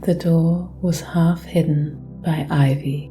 The door was half hidden by ivy.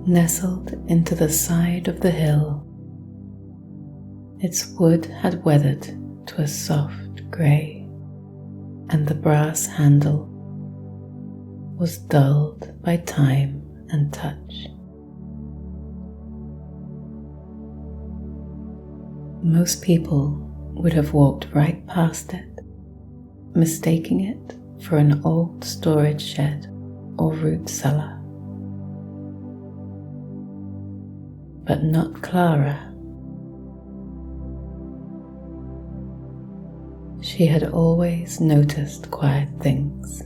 Nestled into the side of the hill, its wood had weathered to a soft grey, and the brass handle was dulled by time and touch. Most people would have walked right past it, mistaking it for an old storage shed or root cellar. But not Clara. She had always noticed quiet things.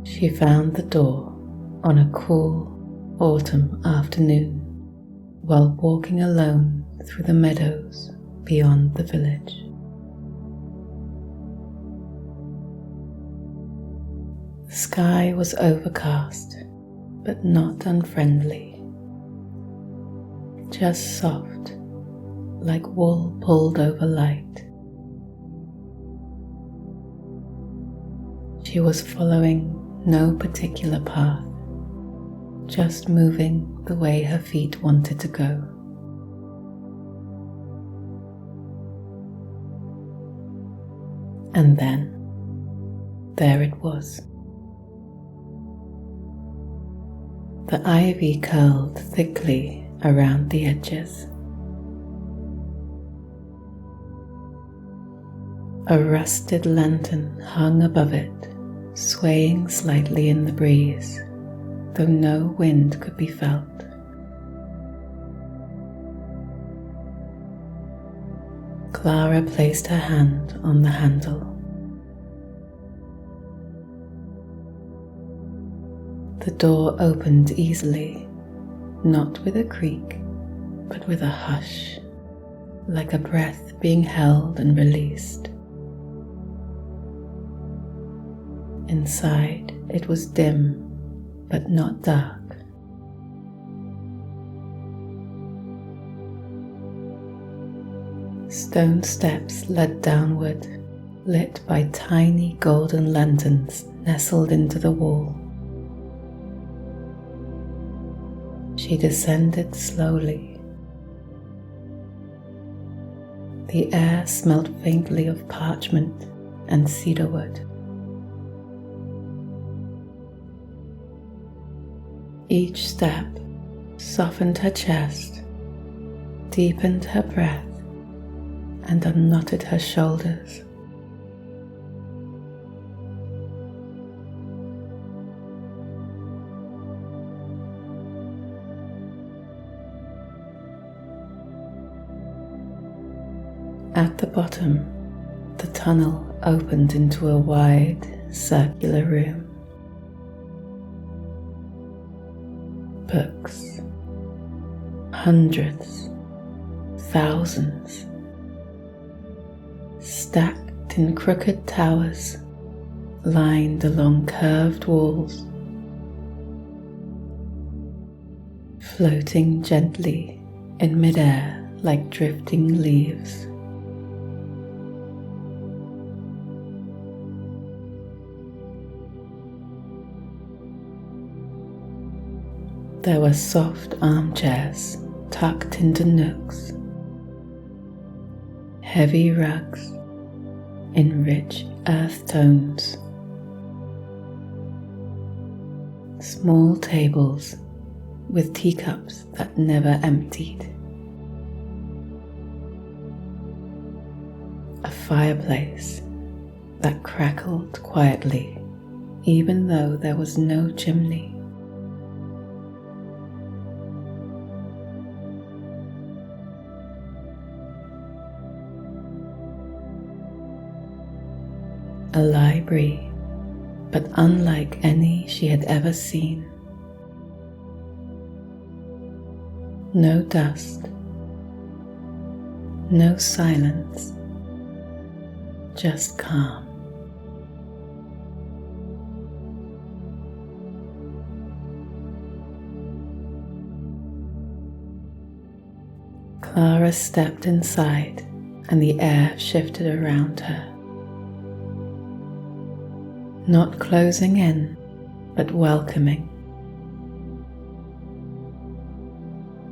She found the door on a cool autumn afternoon while walking alone through the meadows beyond the village. The sky was overcast, but not unfriendly, just soft, like wool pulled over light. She was following no particular path, just moving the way her feet wanted to go. And then, there it was. The ivy curled thickly around the edges. A rusted lantern hung above it, swaying slightly in the breeze, though no wind could be felt. Clara placed her hand on the handle. The door opened easily, not with a creak, but with a hush, like a breath being held and released. Inside, it was dim, but not dark. Stone steps led downward, lit by tiny golden lanterns nestled into the wall. She descended slowly. The air smelled faintly of parchment and cedarwood. Each step softened her chest, deepened her breath, and unknotted her shoulders. At the bottom, the tunnel opened into a wide, circular room. Books, hundreds, thousands, stacked in crooked towers, lined along curved walls, floating gently in midair like drifting leaves. There were soft armchairs tucked into nooks, heavy rugs in rich earth tones, small tables with teacups that never emptied, a fireplace that crackled quietly even though there was no chimney. A library, but unlike any she had ever seen. No dust, no silence, just calm. Clara stepped inside and the air shifted around her. Not closing in, but welcoming.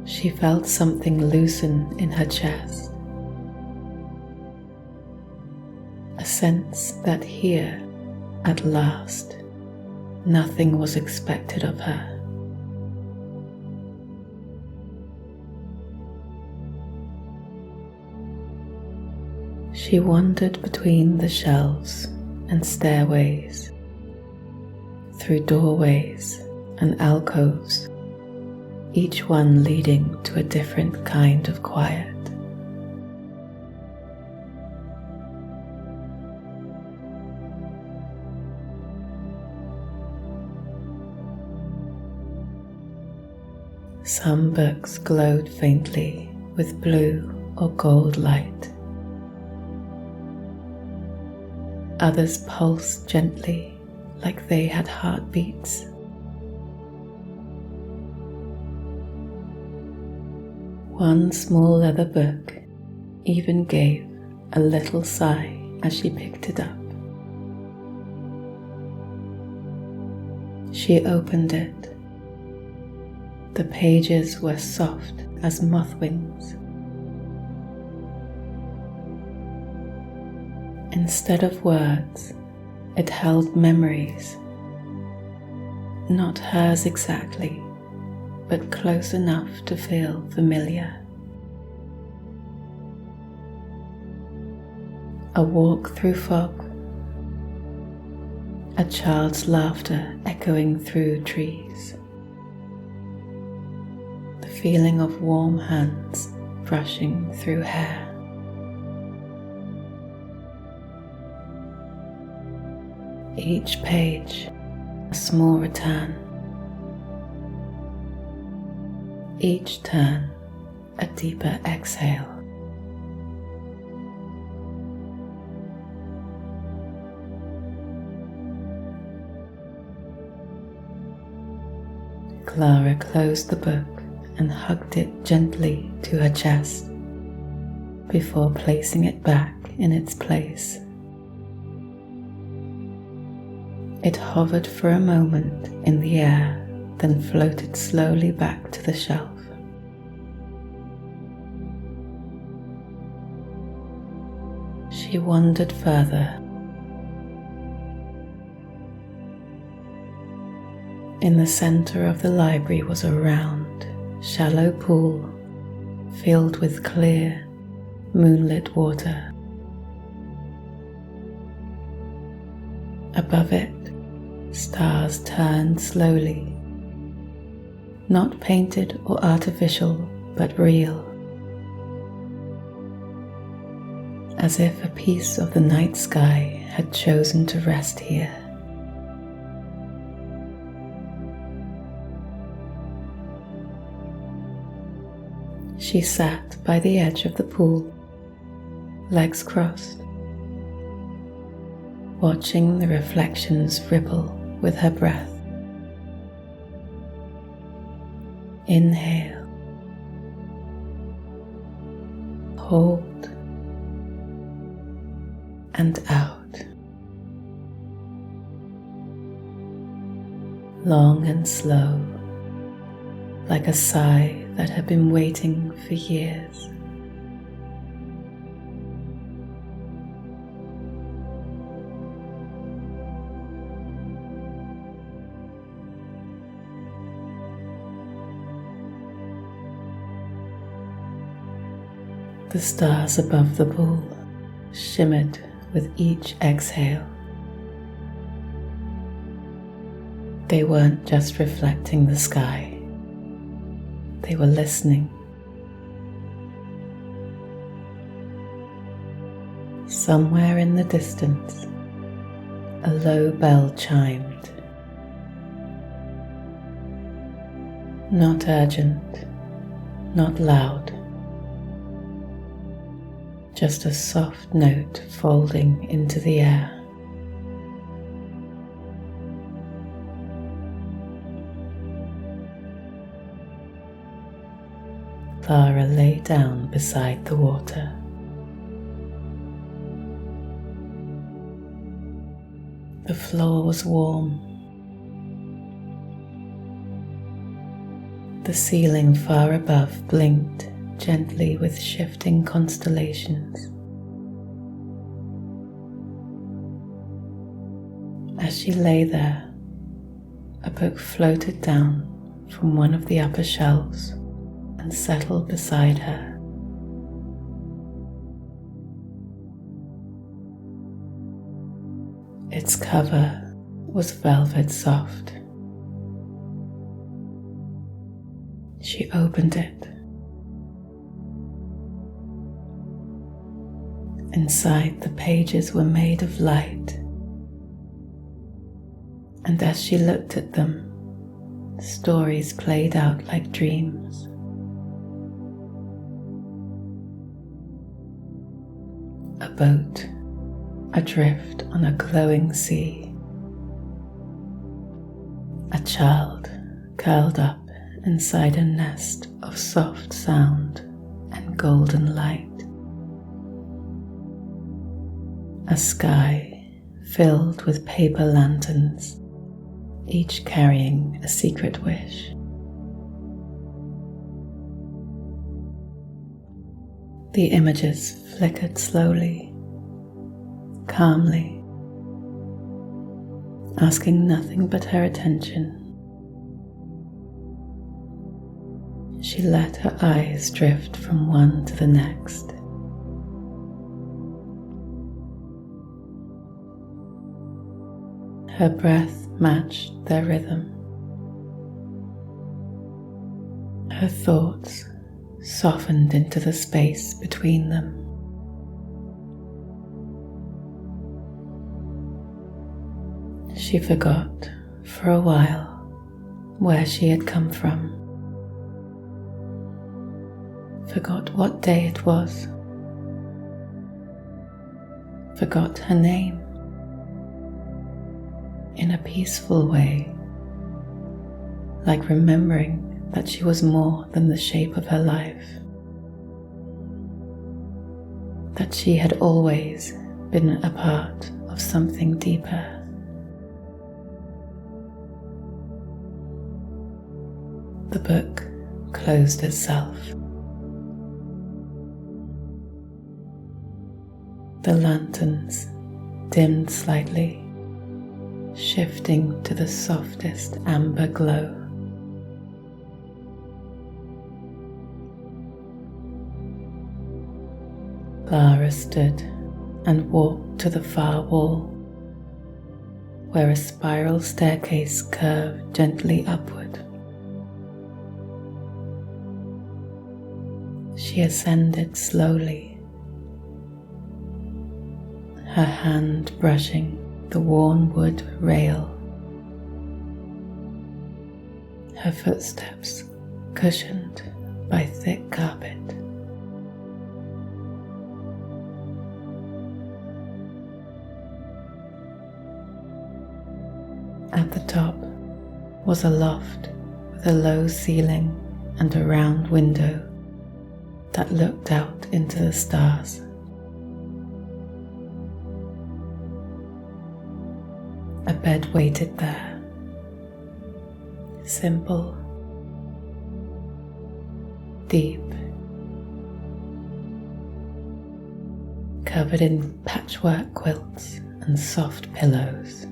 She felt something loosen in her chest. A sense that here, at last, nothing was expected of her. She wandered between the shelves and stairways, through doorways and alcoves, each one leading to a different kind of quiet. Some books glowed faintly with blue or gold light. Others pulsed gently like they had heartbeats. One small leather book even gave a little sigh as she picked it up. She opened it. The pages were soft as moth wings. Instead of words, it held memories. Not hers exactly, but close enough to feel familiar. A walk through fog, a child's laughter echoing through trees, the feeling of warm hands brushing through hair. Each page, a small return. Each turn, a deeper exhale. Clara closed the book and hugged it gently to her chest before placing it back in its place. It hovered for a moment in the air, then floated slowly back to the shelf. She wandered further. In the center of the library was a round, shallow pool filled with clear, moonlit water. Above it, stars turned slowly, not painted or artificial, but real, as if a piece of the night sky had chosen to rest here. She sat by the edge of the pool, legs crossed, watching the reflections ripple with her breath. Inhale, hold, and out. Long and slow, like a sigh that had been waiting for years. The stars above the pool shimmered with each exhale. They weren't just reflecting the sky. They were listening. Somewhere in the distance, a low bell chimed. Not urgent, not loud. Just a soft note folding into the air. Clara lay down beside the water, The floor was warm. The ceiling far above blinked gently with shifting constellations. As she lay there, a book floated down from one of the upper shelves and settled beside her. Its cover was velvet soft. She opened it. Inside, the pages were made of light, and as she looked at them, stories played out like dreams. A boat adrift on a glowing sea. A child curled up inside a nest of soft sound and golden light. A sky filled with paper lanterns, each carrying a secret wish. The images flickered slowly, calmly, asking nothing but her attention. She let her eyes drift from one to the next. Her breath matched their rhythm. Her thoughts softened into the space between them. She forgot for a while where she had come from, forgot what day it was, forgot her name. In a peaceful way, like remembering that she was more than the shape of her life, that she had always been a part of something deeper. The book closed itself. The lanterns dimmed slightly, shifting to the softest amber glow. Clara stood and walked to the far wall, where a spiral staircase curved gently upward. She ascended slowly, her hand brushing the worn wood rail, her footsteps cushioned by thick carpet. At the top was a loft with a low ceiling and a round window that looked out into the stars. A bed waited there, simple, deep, covered in patchwork quilts and soft pillows.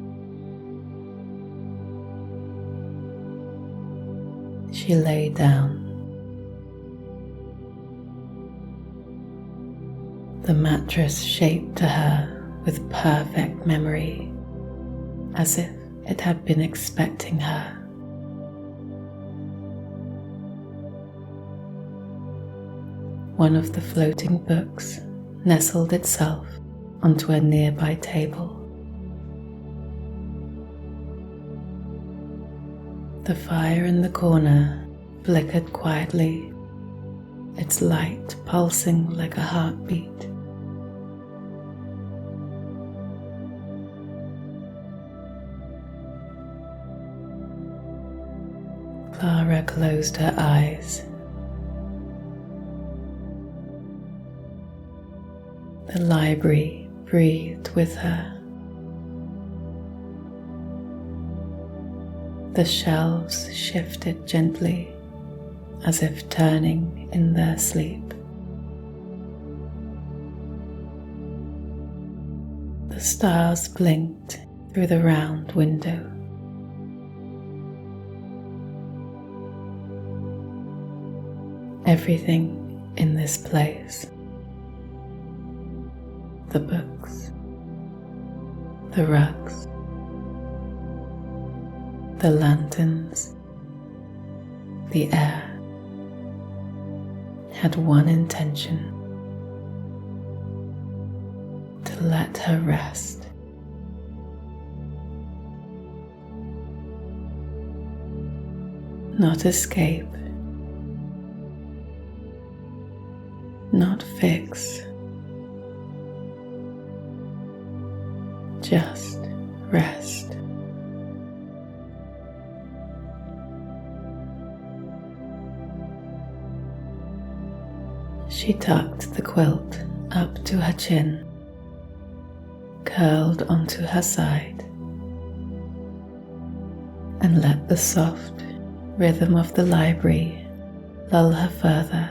She lay down. The mattress shaped to her with perfect memory, as if it had been expecting her. One of the floating books nestled itself onto a nearby table. The fire in the corner flickered quietly, its light pulsing like a heartbeat. Clara closed her eyes. The library breathed with her. The shelves shifted gently, as if turning in their sleep. The stars blinked through the round window. Everything in this place, the books, the rugs, the lanterns, the air, had one intention: to let her rest. Not escape, not fix, just rest. She tucked the quilt up to her chin, curled onto her side, and let the soft rhythm of the library lull her further.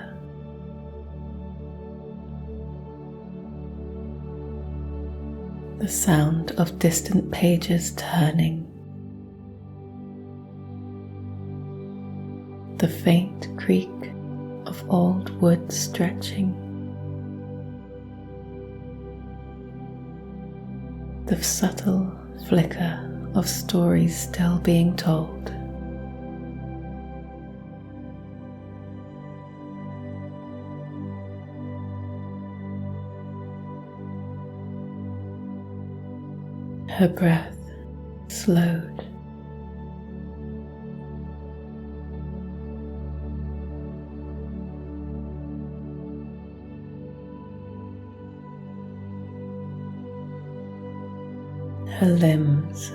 The sound of distant pages turning, the faint creak of old wood stretching, the subtle flicker of stories still being told. Her breath slowed. Her limbs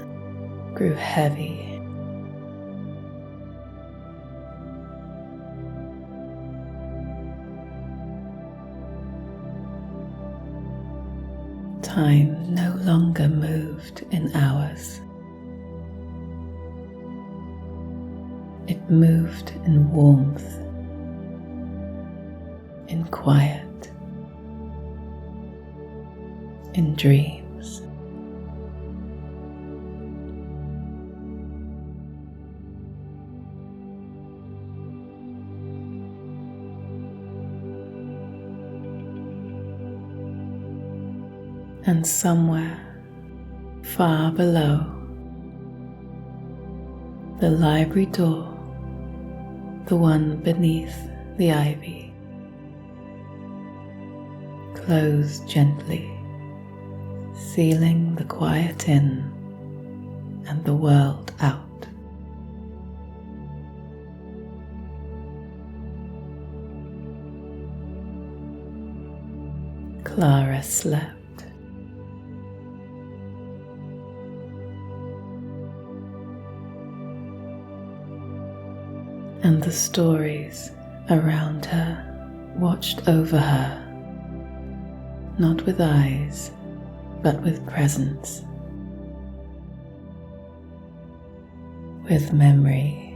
grew heavy. Time no longer moved in hours. It moved in warmth, in quiet, in dreams. And somewhere far below, the library door, the one beneath the ivy, closed gently, sealing the quiet in and the world out. Clara slept. And the stories around her watched over her, not with eyes, but with presence, with memory.